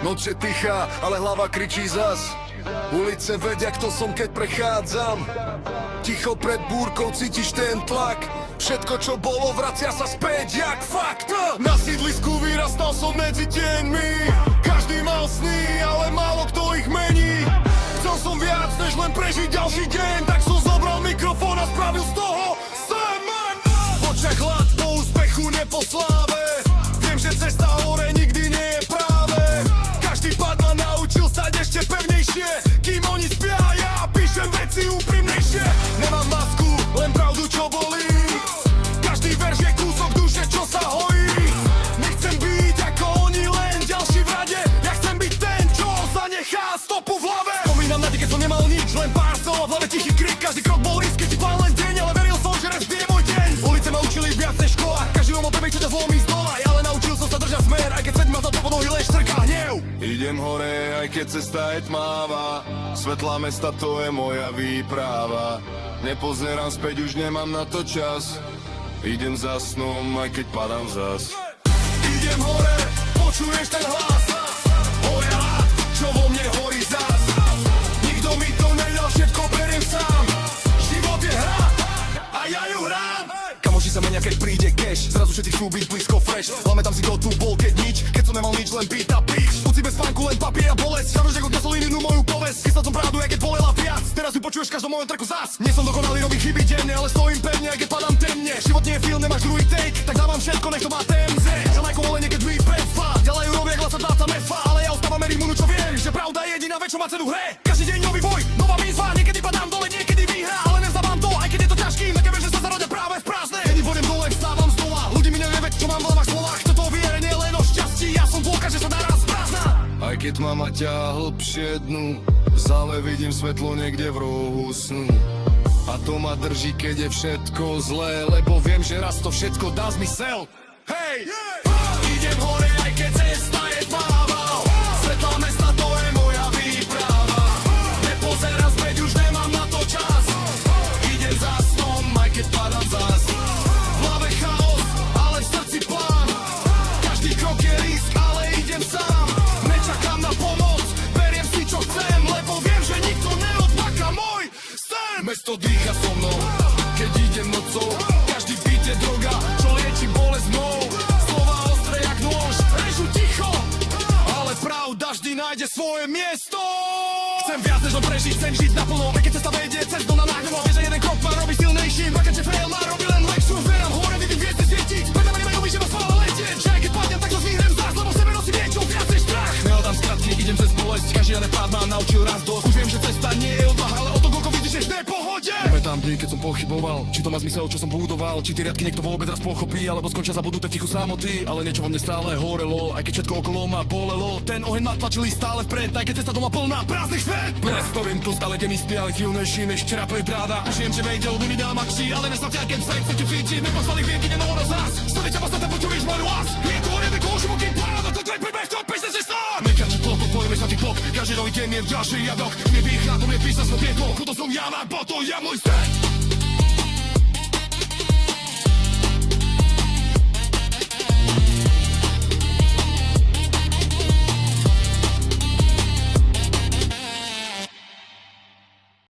Noč je tichá, ale hlava kričí zas. Ulice vedia, kto som, keď prechádzam. Ticho pred búrkou, cítiš ten tlak. Všetko, čo bolo, vracia sa späť, jak fakt. Na sídlisku vyrastal som medzi deňmi. Každý mal sny, ale málo kto ich mení. Chcel som viac, než len prežiť ďalší deň. Tak som zobral mikrofón a spravil z toho semen. V očiach hlad po úspechu, ne po sláve. Viem, že cesta hore nikdy nie je práve. Každý pád ma naučil stať ešte pevnejšie. Kým oni spia, ja píšem veci úprimnejšie. Nemám masku, len pravdu, čo bolí. Každý verš je kúsok duše, čo sa hojí. Nechcem byť ako oni, len ďalší v rade. Ja chcem byť ten, čo zanechá stopu v hlave. Spomínam na ti, keď som nemal nič, len pár slov a v hlave tichý krik. Každý krok bol risk, keď ti plán len deň, ale veril som, že raz je môj deň. Ulice ma učili viac než škola. Každý o tebe, čo ťa zlomí z dola. Ale naučil som sa držať smer, aj keď svet ma za to po nohy len štrká hnev. Idem hore, aj keď cesta je tmavá. Svetlá mesta, to je moja výprava. Nepozerám späť, už nemám na to čas. Idem za snom, aj keď padám zas. Idem hore, počuješ ten hlas. Hoja, čo vo mne horí zas. Nikto mi to nedal, všetko beriem sám. Život je hra, a ja ju hrám. Kamoši sa menia, keď príde cash. Zrazu všetci chcú byť blízko fresh. Pamätám si, kto tu bol, keď nič. Keď som nemal nič, len beat a pitch. Uci bez spánku, len papier a bolesť. Žaruš ako gasolínu moju povesť. Kyslel som pravdu, aj keď bolela viac. Teraz ju počuješ v každom mojom tracku zas. Nie som dokonalý, robím chyby denne, ale stojím pevne, aj keď padám temne. Život nie je film, nemáš druhý take, tak dávam všetko, nech to má TMZ. Ja na kolene, keď beat prefa. Ďalej robia hlasať dláca mefa. Ale ja ostávam verím mu, čo viem, že pravda je jediná vec, čo má cenu hre. Každý deň nový boj, nová výzva. Niekedy padám dole, niekedy výhra, ale nevzdávam to, aj keď je to ťažký. Nekeviem, že sa zarodia práve v prázdne. Keď pôjdem dole, vstávam z dola. Ľudí mi nevie, čo mám v hlavách slovách. Kto to vie, nie len o šťastí. Ja som dôkaz, že sa dá raz prázdna. Aj keď mama ťa hlbšie dnu, v zále vidím svetlo niekde v rohu snu. A to ma drží, keď je všetko zlé, lebo viem, že raz to všetko dá zmysel. Hej! Idem hore, aj keď cesta je tmavá. Svetlá mesta, to je moja výprava. Nepozerám späť, už nemám na to čas. Idem za snom, aj keď padám zas. V hlave chaos, ale v srdci plán. Každý krok je risk, ale idem sám. Nečakám na pomoc, beriem si čo chcem, lebo viem, že nikto neodmaká môj sen. Mesto dýcha so mnou, keď idem nocou. Každý beat je droga, čo lieči bolesť mnou. Slova ostré jak nôž, režu ticho, ale pravda vždy nájde svoje miesto. Chcem viac než len prežiť, chcem žiť naplno. Aj keď cesta vedie cez dno na náhľadom. Vieš, že jeden krok ma robí silnejším. Dvakrát, že fail ma robí len lepšiu. Verám hore, vidím hviezdy svietiť. Preto ma nemajú myš, iba spáva letieť. Že aj keď padnem, tak to zvýhrem zás, lebo v sebe nosím niečo viac než strach. Nehľadám skratky, idem cez bolesť. Každý jeden pád ma naučil raz dosť. Už viem, že cesta nie je odvaha, ale o to, koľko vidíš, že v pohode. Pamätám dny, keď som pochyboval, či to má zmysel, čo som budoval, či tie riadky niekto vôbec raz pochopí, alebo skončia zabudnuté v tichu samoty. Ale niečo vo mne stále horelo, aj keď všetko okolo ma bolelo. Ten oheň ma tlačili stále vpred, aj keď cesta doma plná prázdnych švét. Stojím tu stále, kde mi spí, ale silnejší než včera to je pravda. Už viem, že vejde, by mi dal makší, ale nesnad ťa, keď sa chcete cítiť. Neposlali hviezdy, ide nový zás. Stane ťa vlastne, počuješ môj hlas. Je to len ako už mokým páda, to tvoj príbeh, to písne si sám. Nekačí tlok, pojeme sa ty klok, každý nový deň je ďalší jadok. Nevých na tom je písať som pieklo, chudo som ja, bo to je môj sen.